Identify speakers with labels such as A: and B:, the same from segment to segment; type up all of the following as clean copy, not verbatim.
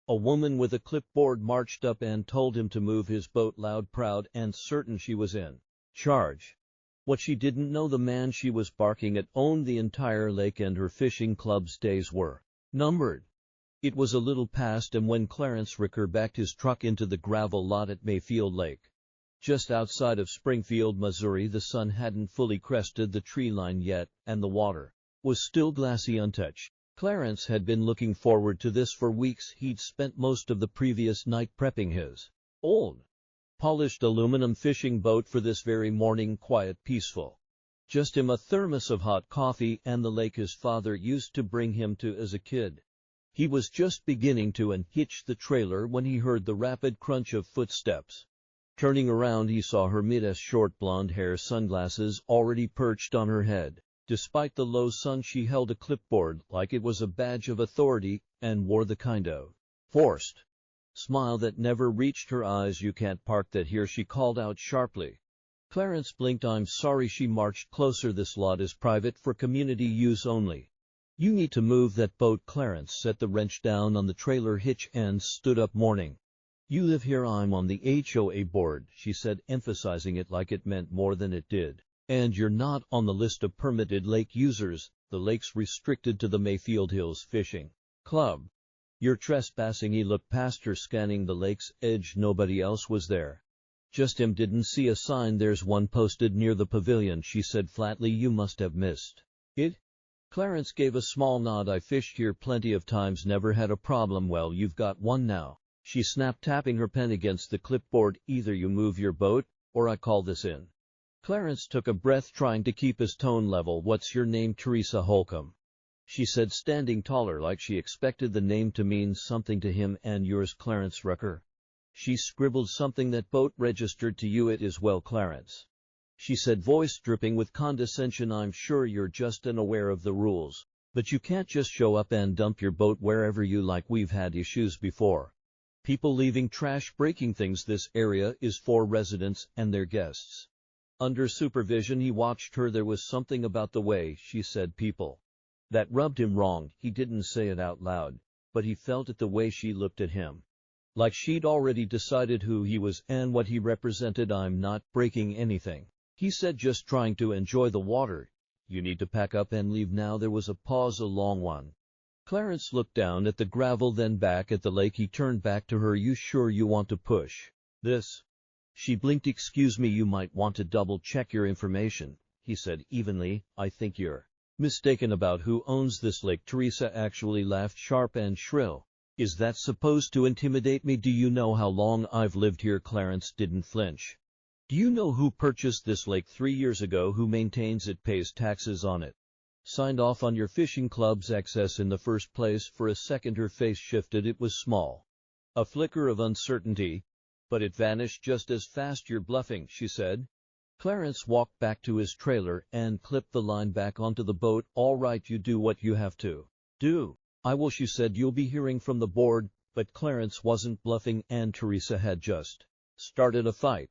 A: A woman with a clipboard marched up and told him to move his boat, loud, proud, and certain she was in charge. What she didn't know, the man she was barking at owned the entire lake and her fishing club's days were numbered. It was a little past M when Clarence Ricker backed his truck into the gravel lot at Mayfield Lake. Just outside of Springfield, Missouri, the sun hadn't fully crested the tree line yet, and the water was still glassy, untouched. Clarence had been looking forward to this for weeks. He'd spent most of the previous night prepping his old, polished aluminum fishing boat for this very morning, quiet, peaceful. Just him, a thermos of hot coffee, and the lake his father used to bring him to as a kid. He was just beginning to unhitch the trailer when he heard the rapid crunch of footsteps. Turning around, he saw her mid-s short blonde hair, sunglasses already perched on her head. Despite the low sun, she held a clipboard like it was a badge of authority, and wore the kind of forced smile that never reached her eyes. "You can't park that here," she called out sharply. Clarence blinked. "I'm sorry." She marched closer. "This lot is private, for community use only." "You need to move that boat." Clarence set the wrench down on the trailer hitch and stood up. "Morning. You live here." "I'm on the HOA board," she said, emphasizing it like it meant more than it did. "And you're not on the list of permitted lake users. The lake's restricted to the Mayfield Hills Fishing Club. You're trespassing." He looked past her, scanning the lake's edge. Nobody else was there. Just him. "Didn't see a sign." "There's one posted near the pavilion," she said flatly. "You must have missed it." Clarence gave a small nod. "I fished here plenty of times, never had a problem." "Well, you've got one now," she snapped, tapping her pen against the clipboard. "Either you move your boat, or I call this in." Clarence took a breath, trying to keep his tone level. "What's your name?" "Teresa Holcomb," she said, standing taller, like she expected the name to mean something to him. "And yours?" "Clarence Rucker." She scribbled something. "That boat registered to you?" "It is." "Well, Clarence," she said, voice dripping with condescension, "I'm sure you're just unaware of the rules, but you can't just show up and dump your boat wherever you like. We've had issues before. People leaving trash, breaking things. This area is for residents and their guests." Under supervision, he watched her. There was something about the way she said "people" that rubbed him wrong. He didn't say it out loud, but he felt it the way she looked at him. Like she'd already decided who he was and what he represented. "I'm not breaking anything," he said, "just trying to enjoy the water. You need to pack up and leave now." There was a pause, a long one. Clarence looked down at the gravel, then back at the lake. He turned back to her. "You sure you want to push this?" She blinked. "Excuse me, you might want to double-check your information," he said evenly. "I think you're mistaken about who owns this lake." Teresa actually laughed, sharp and shrill. "Is that supposed to intimidate me? Do you know how long I've lived here?" Clarence didn't flinch. "Do you know who purchased this lake 3 years ago? Who maintains it, pays taxes on it, signed off on your fishing club's access in the first place?" For a second her face shifted. It was small, a flicker of uncertainty, but it vanished just as fast. "You're bluffing," she said. Clarence walked back to his trailer and clipped the line back onto the boat. "All right, you do what you have to do." "I will," she said. "You'll be hearing from the board." But Clarence wasn't bluffing, and Teresa had just started a fight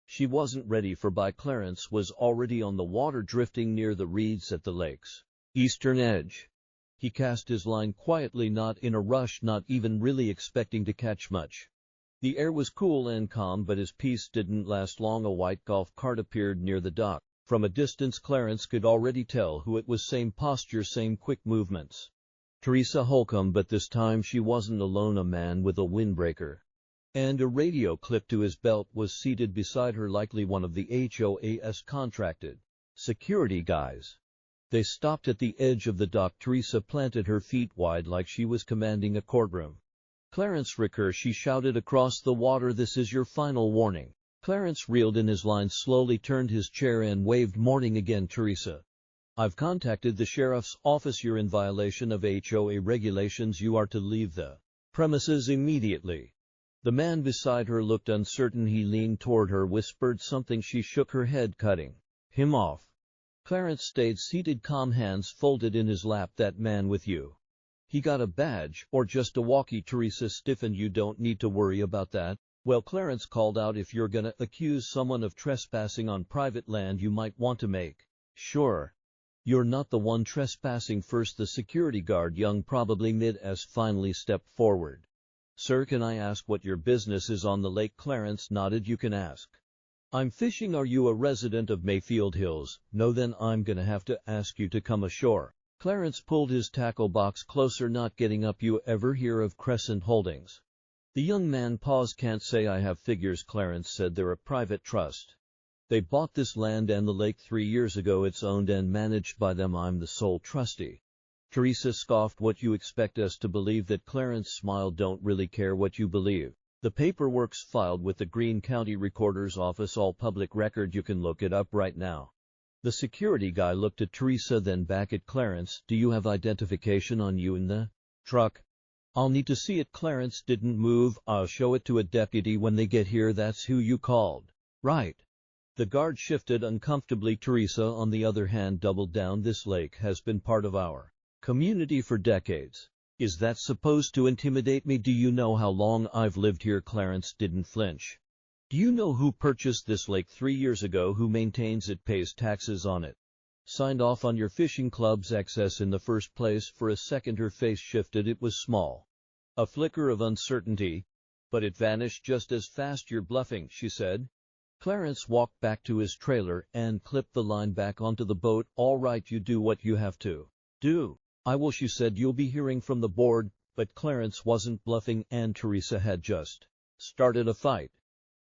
A: she wasn't ready for. Clarence was already on the water, drifting near the reeds at the lake's eastern edge. He cast his line quietly, not in a rush, not even really expecting to catch much. The air was cool and calm, but his peace didn't last long. A white golf cart appeared near the dock. From a distance, Clarence could already tell who it was. Same posture, same quick movements. Teresa Holcomb, but this time she wasn't alone. A man with a windbreaker and a radio clipped to his belt was seated beside her, likely one of the HOA's contracted security guys. They stopped at the edge of the dock. Teresa planted her feet wide like she was commanding a courtroom. "Clarence Ricker," she shouted across the water, "this is your final warning." Clarence reeled in. His line, slowly turned his chair and waved. "Morning again, Teresa. I've contacted the sheriff's office. You're in violation of HOA regulations. You are to leave the premises immediately." The man beside her looked uncertain. He leaned toward her, whispered something. She shook her head, cutting him off. Clarence stayed seated, calm, hands folded in his lap. "That man with you, he got a badge, or just a walkie?" Teresa stiffened. "You don't need to worry about that." "Well," Clarence called out, "if you're gonna accuse someone of trespassing on private land, you might want to make sure you're not the one trespassing first." The security guard, young, probably mid-s, finally stepped forward. Sir, can I ask what your business is on the lake? Clarence nodded. You can ask. I'm fishing. Are you a resident of Mayfield Hills? No, then I'm gonna have to ask you to come ashore. Clarence pulled his tackle box closer. Not getting up. You ever hear of Crescent Holdings? The young man paused. Can't say I have. Figures, Clarence said. They're a private trust. They bought this land and the lake 3 years ago. It's owned and managed by them. I'm the sole trustee. Teresa scoffed. What, you expect us to believe that? Clarence smiled. Don't really care what you believe. The paperwork's filed with the Greene County Recorder's Office, all public record. You can look it up right now. The security guy looked at Teresa, then back at Clarence. Do you have identification on you in the truck? I'll need to see it. Clarence didn't move. I'll show it to a deputy when they get here. That's who you called, right? The guard shifted uncomfortably. Teresa, on the other hand, doubled down. This lake has been part of our community for decades. Is that supposed to intimidate me? Do you know how long I've lived here? Clarence didn't flinch. Do you know who purchased this lake 3 years ago? Who maintains it, pays taxes on it, signed off on your fishing club's excess in the first place? For a second her face shifted. It was small, a flicker of uncertainty, but it vanished just as fast. You're bluffing, she said. Clarence walked back to his trailer and clipped the line back onto the boat. All right, you do what you have to do. I will, she said. You'll be hearing from the board. But Clarence wasn't bluffing, and Teresa had just started a fight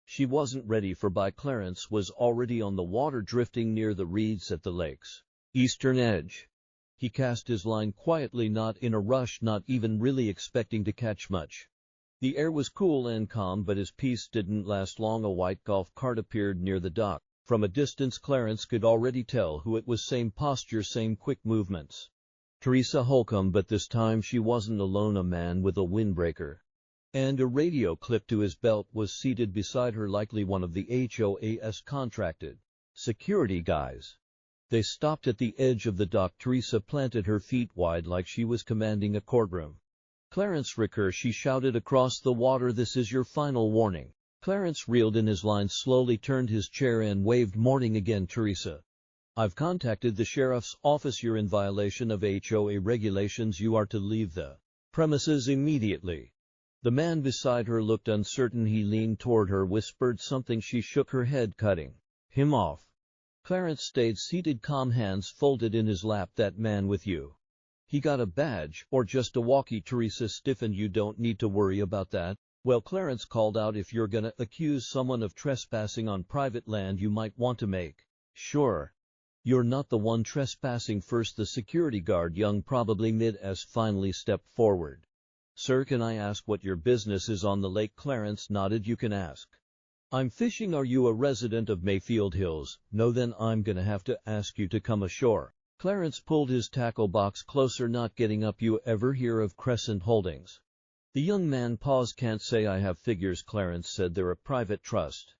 A: she wasn't ready for. Clarence was already on the water, drifting near the reeds at the lake's eastern edge. He cast his line quietly, not in a rush, not even really expecting to catch much. The air was cool and calm, but his peace didn't last long. A white golf cart appeared near the dock. From a distance, Clarence could already tell who it was. Same posture, same quick movements. Teresa Holcomb, but this time she wasn't alone. A man with a windbreaker and a radio clipped to his belt was seated beside her, likely one of the HOA's contracted security guys. They stopped at the edge of the dock. Teresa planted her feet wide like she was commanding a courtroom. Clarence Ricker, she shouted across the water. This is your final warning. Clarence reeled in his line, slowly turned his chair and waved. Morning again, Teresa. I've contacted the sheriff's office. You're in violation of HOA regulations. You are to leave the premises immediately. The man beside her looked uncertain. He leaned toward her, whispered something. She shook her head, cutting him off. Clarence stayed seated, calm, hands folded in his lap. That man with you, he got a badge or just a walkie? Teresa stiffened. You don't need to worry about that. Well, Clarence called out, if you're gonna accuse someone of trespassing on private land, you might want to make sure you're not the one trespassing first. The security guard, young, probably mid-as, finally stepped forward. Sir, can I ask what your business is on the lake? Clarence nodded. You can ask. I'm fishing. Are you a resident of Mayfield Hills? No, then I'm gonna have to ask you to come ashore. Clarence pulled his tackle box closer. Not getting up. You ever hear of Crescent Holdings? The young man paused. Can't say I have. Figures, Clarence said. They're a private trust.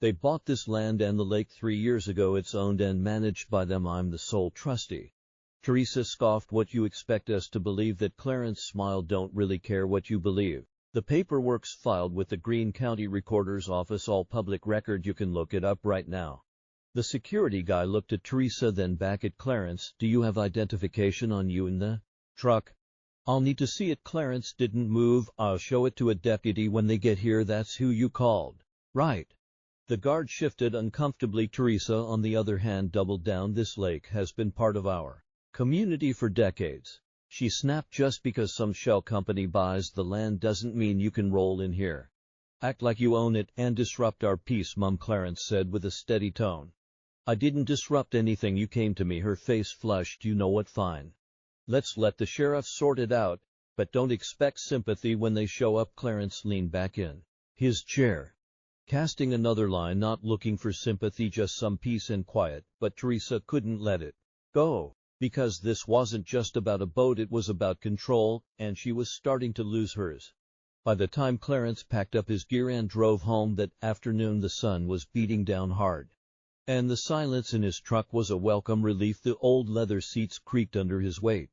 A: They bought this land and the lake 3 years ago. It's owned and managed by them. I'm the sole trustee. Teresa scoffed. What, you expect us to believe that? Clarence smiled. Don't really care what you believe. The paperwork's filed with the Greene County Recorder's Office, all public record. You can look it up right now. The security guy looked at Teresa, then back at Clarence. Do you have identification on you in the truck? I'll need to see it. Clarence didn't move. I'll show it to a deputy when they get here. That's who you called, right? The guard shifted uncomfortably. Teresa, on the other hand, doubled down. This lake has been part of our community for decades. She snapped. Just because some shell company buys the land doesn't mean you can roll in here, act like you own it, and disrupt our peace, Mum, Clarence said with a steady tone. I didn't disrupt anything. You came to me. Her face flushed. You know what? Fine. Let's let the sheriff sort it out, but don't expect sympathy when they show up. Clarence leaned back in his chair, casting another line. Not looking for sympathy, just some peace and quiet. But Teresa couldn't let it go. Because this wasn't just about a boat, it was about control, and she was starting to lose hers. By the time Clarence packed up his gear and drove home that afternoon, the sun was beating down hard, and the silence in his truck was a welcome relief. The old leather seats creaked under his weight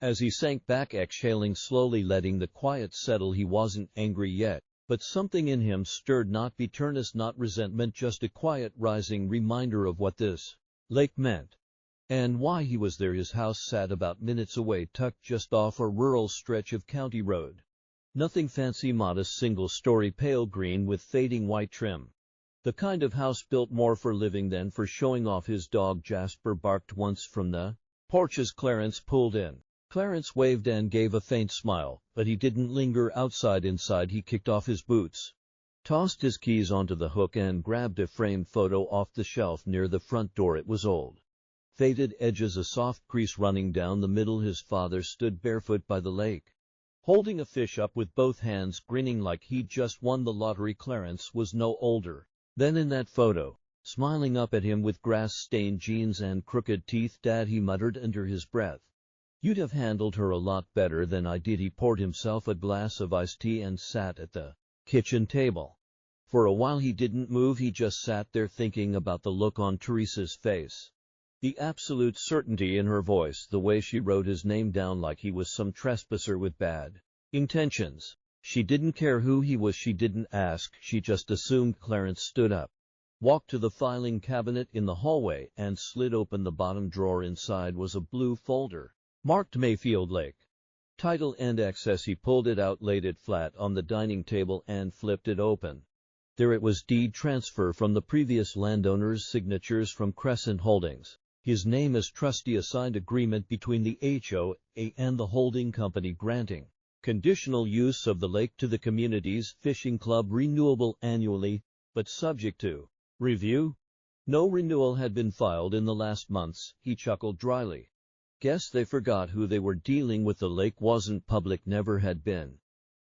A: as he sank back, exhaling slowly, letting the quiet settle. He wasn't angry yet, but something in him stirred. Not bitterness, not resentment, just a quiet rising reminder of what this lake meant and why he was there. His house sat about minutes away, tucked just off a rural stretch of county road. Nothing fancy, modest single-story pale green with fading white trim. The kind of house built more for living than for showing off. His dog Jasper barked once from the porch as Clarence pulled in. Clarence waved and gave a faint smile, but he didn't linger outside. Inside he kicked off his boots, tossed his keys onto the hook and grabbed a framed photo off the shelf near the front door. It was old, faded edges, a soft crease running down the middle. His father stood barefoot by the lake, holding a fish up with both hands, grinning like he'd just won the lottery. Clarence was no older than in that photo, smiling up at him with grass-stained jeans and crooked teeth. "Dad," he muttered under his breath, "you'd have handled her a lot better than I did." He poured himself a glass of iced tea and sat at the kitchen table. For a while he didn't move. He just sat there thinking about the look on Teresa's face, the absolute certainty in her voice, the way she wrote his name down like he was some trespasser with bad intentions. She didn't care who he was. She didn't ask. She just assumed. Clarence stood up, walked to the filing cabinet in the hallway, and slid open the bottom drawer. Inside was a blue folder marked Mayfield Lake, title and access. He pulled it out, laid it flat on the dining table, and flipped it open. There it was: deed transfer from the previous landowner's, signatures from Crescent Holdings, his name as trustee, a signed agreement between the HOA and the holding company granting conditional use of the lake to the community's fishing club, renewable annually, but subject to review. No renewal had been filed in the last months. He chuckled dryly. Guess they forgot who they were dealing with. The lake wasn't public, never had been.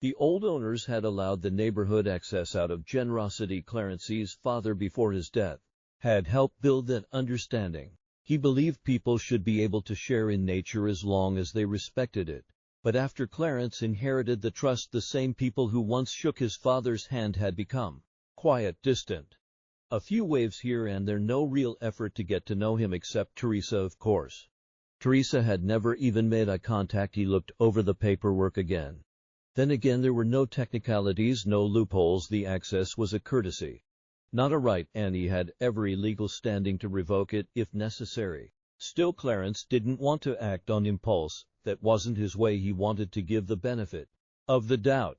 A: The old owners had allowed the neighborhood access out of generosity. Clarence's father, before his death, had helped build that understanding. He believed people should be able to share in nature as long as they respected it. But after Clarence inherited the trust, the same people who once shook his father's hand had become quiet, distant. A few waves here and there, no real effort to get to know him, except Teresa, of course. Teresa had never even made eye contact. He looked over the paperwork again. Then again, there were no technicalities, no loopholes. The access was a courtesy, not a right, and he had every legal standing to revoke it if necessary. Still, Clarence didn't want to act on impulse. That wasn't his way. He wanted to give the benefit of the doubt.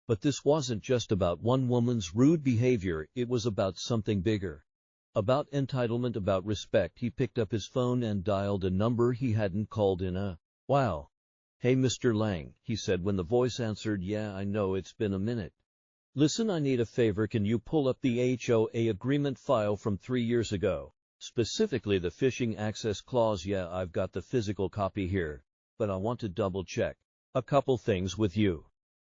A: But this wasn't just about one woman's rude behavior. It was about something bigger. About entitlement, about respect. He picked up his phone and dialed a number he hadn't called in a while. "Hey, Mr. Lang," he said when the voice answered. "Yeah, I know it's been a minute. Listen, I need a favor. Can you pull up the HOA agreement file from 3 years ago? Specifically the fishing access clause." "Yeah, I've got the physical copy here, but I want to double-check a couple things with you."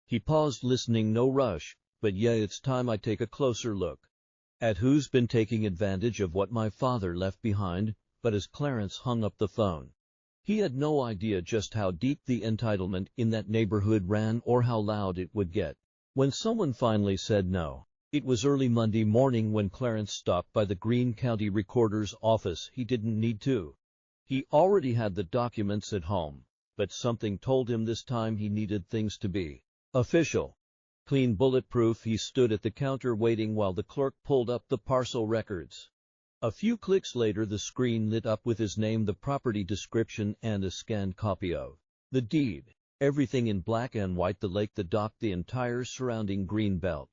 A: He paused, listening. "No rush, but yeah, it's time I take a closer look at who's been taking advantage of what my father left behind." But as Clarence hung up the phone, he had no idea just how deep the entitlement in that neighborhood ran, or how loud it would get when someone finally said no. It was early Monday morning when Clarence stopped by the Greene County Recorder's office. He didn't need to. He already had the documents at home, but something told him this time he needed things to be official, clean, bulletproof. He stood at the counter waiting while the clerk pulled up the parcel records. A few clicks later, the screen lit up with his name, the property description, and a scanned copy of the deed. Everything in black and white: the lake, the dock, the entire surrounding green belt.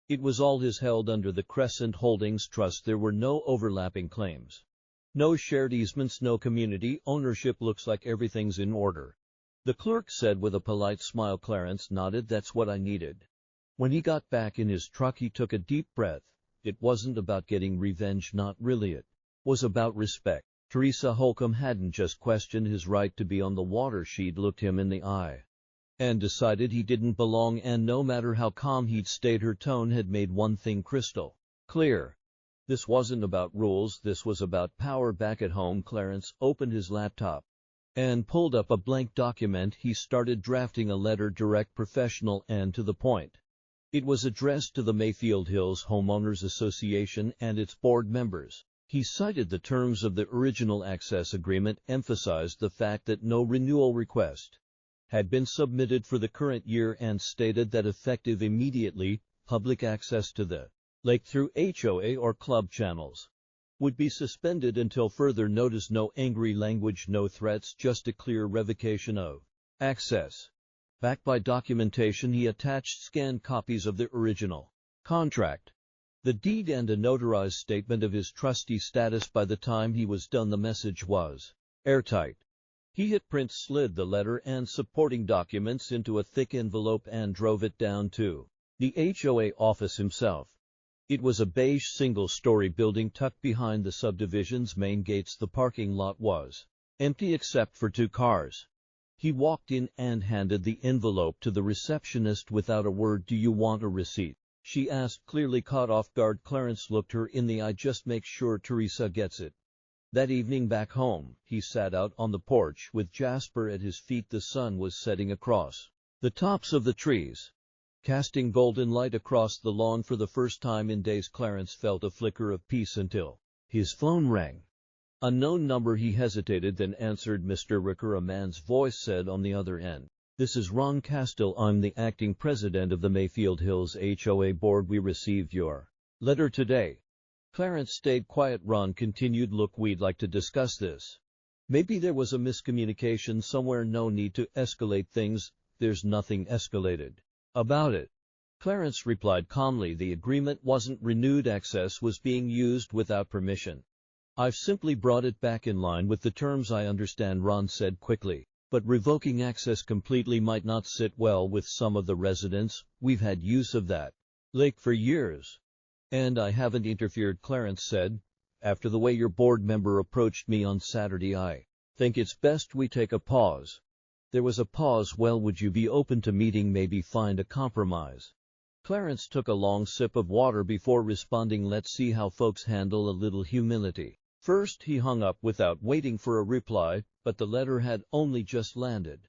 A: It was all his, held under the Crescent Holdings Trust. There were no overlapping claims, no shared easements, no community ownership. "Looks like everything's in order," the clerk said with a polite smile. Clarence nodded. "That's what I needed." When he got back in his truck, he took a deep breath. It wasn't about getting revenge, not really. It was about respect. Teresa Holcomb hadn't just questioned his right to be on the water. She'd looked him in the eye and decided he didn't belong, and no matter how calm he'd stayed, her tone had made one thing crystal clear. This wasn't about rules, this was about power. Back at home, Clarence opened his laptop and pulled up a blank document. He started drafting a letter, direct, professional, and to the point. It was addressed to the Mayfield Hills Homeowners Association and its board members. He cited the terms of the original access agreement, emphasized the fact that no renewal request had been submitted for the current year, and stated that effective immediately, public access to the lake through HOA or club channels would be suspended until further notice. No angry language, no threats, just a clear revocation of access. Backed by documentation, he attached scanned copies of the original contract, the deed, and a notarized statement of his trustee status. By the time he was done, the message was airtight. He hit print, slid the letter and supporting documents into a thick envelope, and drove it down to the HOA office himself. It was a beige single-story building tucked behind the subdivision's main gates. The parking lot was empty except for 2 cars. He walked in and handed the envelope to the receptionist without a word. "Do you want a receipt?" she asked, clearly caught off guard. Clarence looked her in the eye. "Just make sure Teresa gets it." That evening back home, he sat out on the porch with Jasper at his feet. The sun was setting across the tops of the trees, casting golden light across the lawn. For the first time in days, Clarence felt a flicker of peace until his phone rang. Unknown number. He hesitated, then answered. "Mr. Ricker," a man's voice said on the other end. "This is Ron Castile. I'm the acting president of the Mayfield Hills HOA board. We received your letter today." Clarence stayed quiet. Ron continued, "Look, we'd like to discuss this. Maybe there was a miscommunication somewhere. No need to escalate things. There's nothing escalated about it." Clarence replied calmly. "The agreement wasn't renewed. Access was being used without permission. I've simply brought it back in line with the terms." "I understand," Ron said quickly, "but revoking access completely might not sit well with some of the residents. We've had use of that lake for years, and I haven't interfered." Clarence said, "After the way your board member approached me on Saturday, I think it's best we take a pause." There was a pause. "Well, would you be open to meeting, maybe find a compromise?" Clarence took a long sip of water before responding, "Let's see how folks handle a little humility first." He hung up without waiting for a reply, but the letter had only just landed,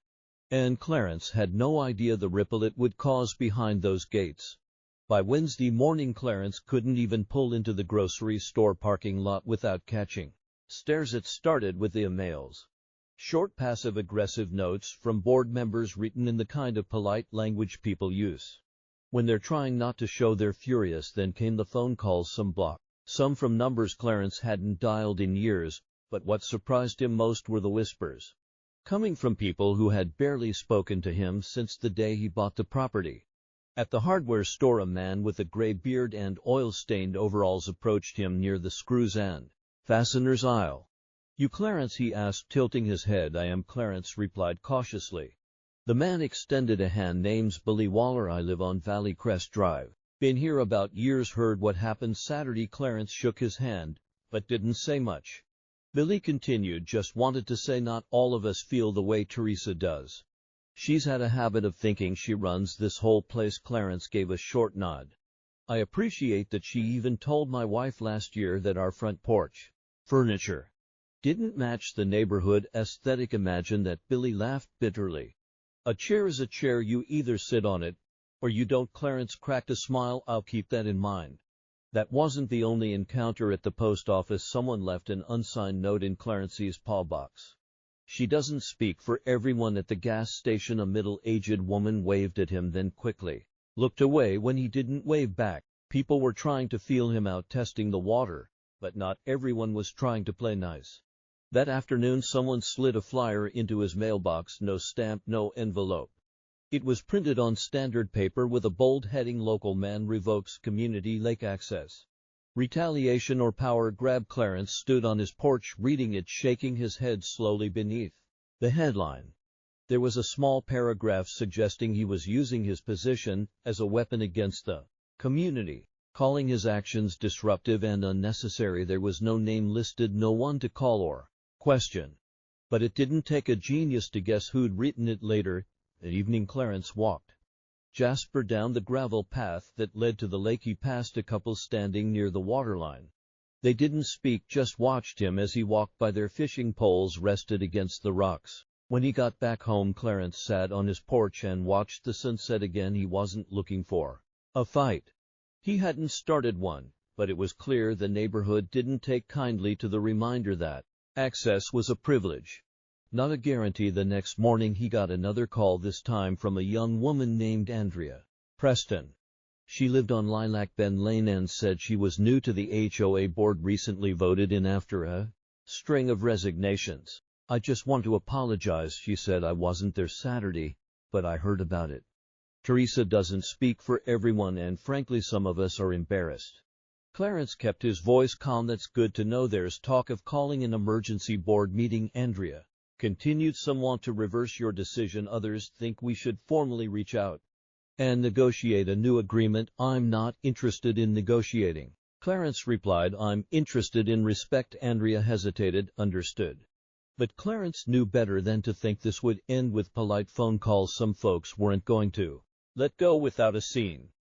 A: and Clarence had no idea the ripple it would cause behind those gates. By Wednesday morning, Clarence couldn't even pull into the grocery store parking lot without catching stares. It started with the emails. Short, passive-aggressive notes from board members written in the kind of polite language people use when they're trying not to show they're furious. Then came the phone calls, some from numbers Clarence hadn't dialed in years, but what surprised him most were the whispers coming from people who had barely spoken to him since the day he bought the property. At the hardware store, a man with a gray beard and oil-stained overalls approached him near the screws and fasteners aisle. "You Clarence?" he asked, tilting his head. "I am," Clarence replied cautiously. The man extended a hand. "Name's Billy Waller. I live on Valley Crest Drive. Been here about years. Heard what happened Saturday." Clarence shook his hand, but didn't say much. Billy continued, "Just wanted to say not all of us feel the way Teresa does. She's had a habit of thinking she runs this whole place." Clarence gave a short nod. "I appreciate that. She even told my wife last year that our front porch furniture didn't match the neighborhood aesthetic." "Imagine that." Billy laughed bitterly. "A chair is a chair. You either sit on it or you don't." Clarence cracked a smile. "I'll keep that in mind." That wasn't the only encounter at the post office. Someone left an unsigned note in Clarence's paw box. "She doesn't speak for everyone." At the gas station, a middle-aged woman waved at him, then quickly looked away when he didn't wave back. People were trying to feel him out, testing the water, but not everyone was trying to play nice. That afternoon, someone slid a flyer into his mailbox. No stamp, no envelope. It was printed on standard paper with a bold heading: "Local man revokes community lake access. Retaliation or power grab." Clarence stood on his porch reading it, shaking his head slowly. Beneath the headline, there was a small paragraph suggesting he was using his position as a weapon against the community, calling his actions disruptive and unnecessary. There was no name listed, no one to call or question. But it didn't take a genius to guess who'd written it. Later that evening, Clarence walked Jasper down the gravel path that led to the lake. He passed a couple standing near the waterline. They didn't speak, just watched him as he walked by. Their fishing poles rested against the rocks. When he got back home, Clarence sat on his porch and watched the sunset. Again, he wasn't looking for a fight. He hadn't started one, but it was clear the neighborhood didn't take kindly to the reminder that access was a privilege, not a guarantee. The next morning, he got another call, this time from a young woman named Andrea Preston. She lived on Lilac Bend Lane and said she was new to the HOA board, recently voted in after a string of resignations. "I just want to apologize," she said. "I wasn't there Saturday. but I heard about it. Teresa doesn't speak for everyone, and frankly some of us are embarrassed. Clarence kept his voice calm. That's good to know. There's talk of calling an emergency board meeting. Andrea continued. Some want to reverse your decision. Others think we should formally reach out and negotiate a new agreement. I'm not interested in negotiating. Clarence replied, I'm interested in respect. Andrea hesitated. Understood. But Clarence knew better than to think this would end with polite phone calls. Some folks weren't going to let go without a scene.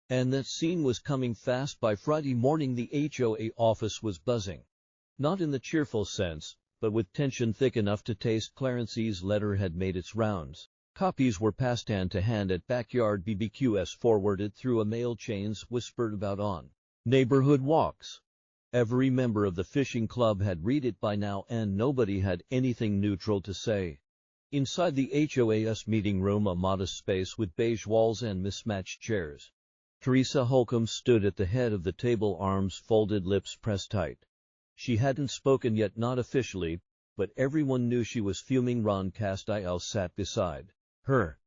A: And that scene was coming fast. By Friday morning the HOA office was buzzing. Not in the cheerful sense, but with tension thick enough to taste. Clarence's letter had made its rounds. Copies were passed hand to hand at backyard BBQs, forwarded through a mail chains, whispered about on neighborhood walks. Every member of the fishing club had read it by now, and nobody had anything neutral to say. Inside the HOA's meeting room, a modest space with beige walls and mismatched chairs, Teresa Holcomb stood at the head of the table, arms folded, lips pressed tight. She hadn't spoken yet, not officially, but everyone knew she was fuming. Ron Castiel sat beside her,